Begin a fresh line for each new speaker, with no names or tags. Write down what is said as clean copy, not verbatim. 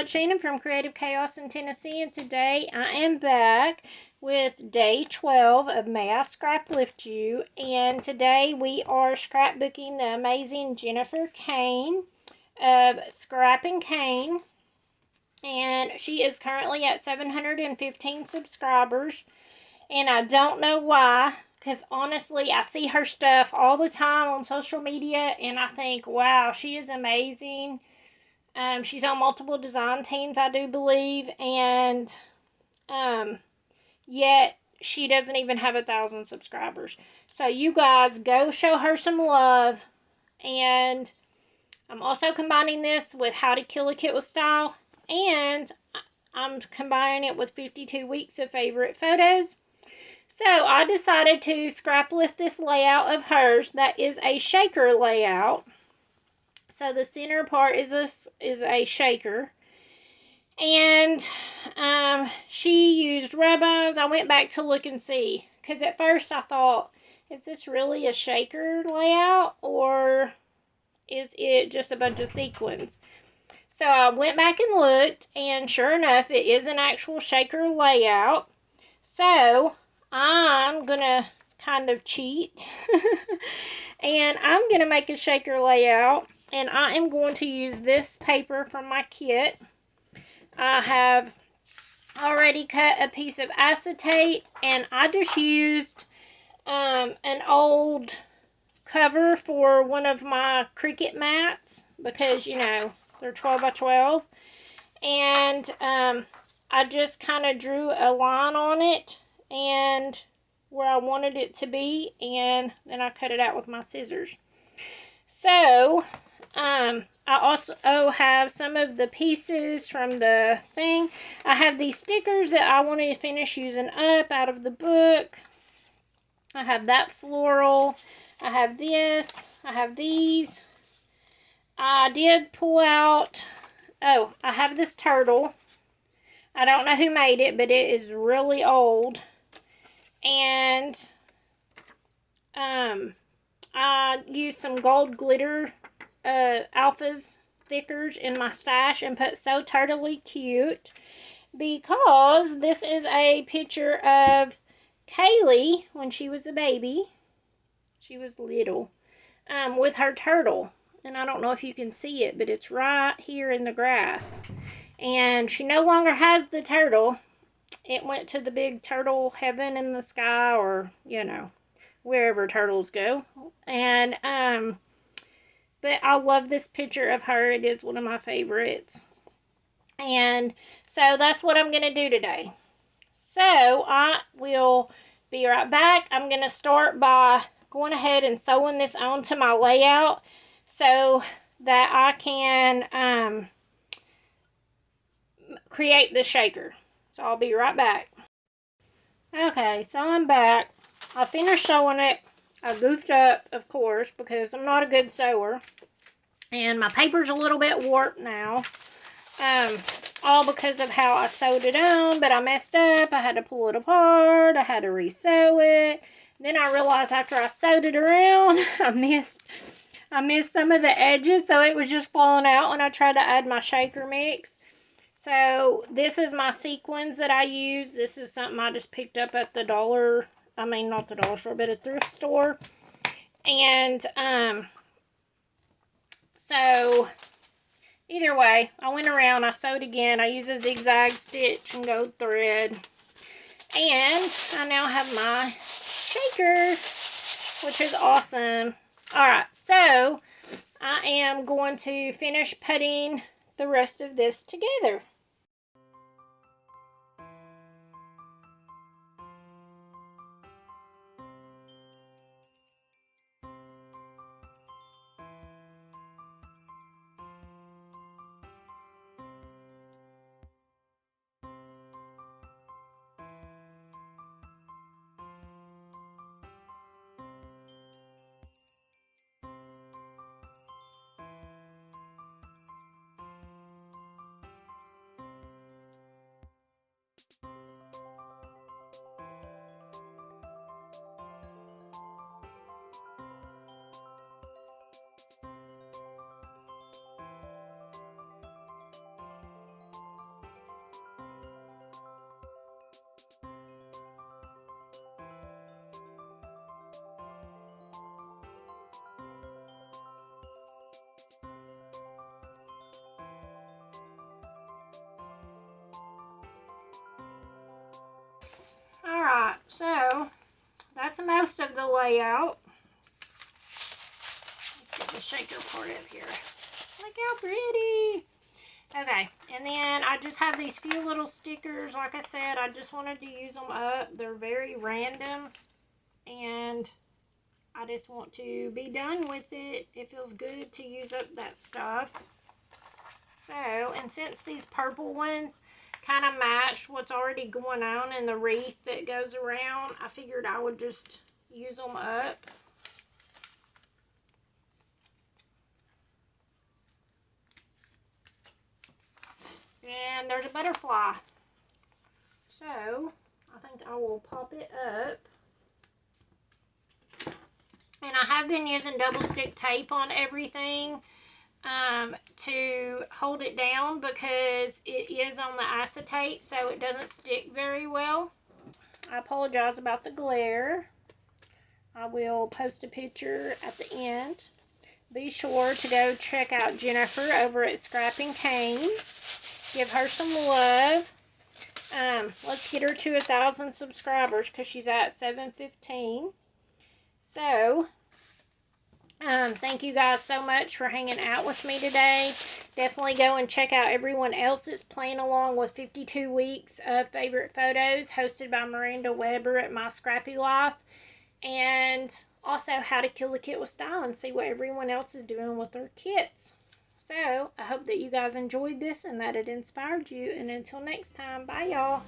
Shannon from Creative Chaos in Tennessee, and today I am back with day 12 of May I Scraplift You, and today we are scrapbooking the amazing Jennifer Kane of Scrap and Kane, and she is currently at 715 subscribers, and I don't know why, because honestly I see her stuff all the time on social media and I think, wow, she is amazing. She's on multiple design teams, I do believe, and yet she doesn't even have 1,000 subscribers. So you guys go show her some love. And I'm also combining this with How to Kill a Kit with Style, and I'm combining it with 52 weeks of favorite photos. So I decided to scrap lift this layout of hers that is a shaker layout. So the center part is a shaker, and she used rub-ons. I went back to look and see, because at first I thought, is this really a shaker layout or is it just a bunch of sequins? So I went back and looked, and sure enough, it is an actual shaker layout. So I'm gonna kind of cheat and I'm gonna make a shaker layout. And I am going to use this paper from my kit. I have already cut a piece of acetate, and I just used an old cover for one of my Cricut mats because, you know, they're 12 by 12. And I just kind of drew a line on it and where I wanted it to be, and then I cut it out with my scissors. So I also have some of the pieces from the thing. I have these stickers that I wanted to finish using up out of the book. I have that floral. I have this. I have these. I did pull out, I have this turtle. I don't know who made it, but it is really old. And I used some gold glitter Alpha's stickers in my stash and put So Turtly Cute, because this is a picture of Kaylee when she was a baby. She was little, with her turtle. And I don't know if you can see it, but it's right here in the grass. And she no longer has the turtle. It went to the big turtle heaven in the sky, or, you know, wherever turtles go. And but I love this picture of her. It is one of my favorites. And so that's what I'm going to do today. So I will be right back. I'm going to start by going ahead and sewing this onto my layout so that I can create the shaker. So I'll be right back. Okay, so I'm back. I finished sewing it. I goofed up, of course, because I'm not a good sewer. And my paper's a little bit warped now. All because of how I sewed it on, but I messed up. I had to pull it apart. I had to re-sew it. Then I realized after I sewed it around, I missed some of the edges, so it was just falling out when I tried to add my shaker mix. So this is my sequins that I use. This is something I just picked up at the dollar, I mean not the dollar store, but a thrift store. And so either way, I went around, I sewed again. I used a zigzag stitch and gold thread. And I now have my shaker, which is awesome. Alright, so I am going to finish putting the rest of this together. Alright, so that's most of the layout. Let's get the shaker part up here. Look how pretty. Okay, and then I just have these few little stickers. Like I said, I just wanted to use them up. They're very random, and I just want to be done with it. It feels good to use up that stuff. So, and since these purple ones kind of match what's already going on in the wreath that goes around, I figured I would just use them up. And there's a butterfly. So, I think I will pop it up. And I have been using double stick tape on everything to hold it down because it is on the acetate, so it doesn't stick very well. I apologize about the glare. I will post a picture at the end. Be sure to go check out Jennifer over at Scrap and Cane. Give her some love. Let's get her to 1,000 subscribers because she's at 715. So, thank you guys so much for hanging out with me today. Definitely go and check out everyone else that's playing along with 52 weeks of favorite photos hosted by Miranda Weber at My Scrappy Life. And also how to kill a kit with style and see what everyone else is doing with their kits. So, I hope that you guys enjoyed this and that it inspired you. And until next time, bye y'all.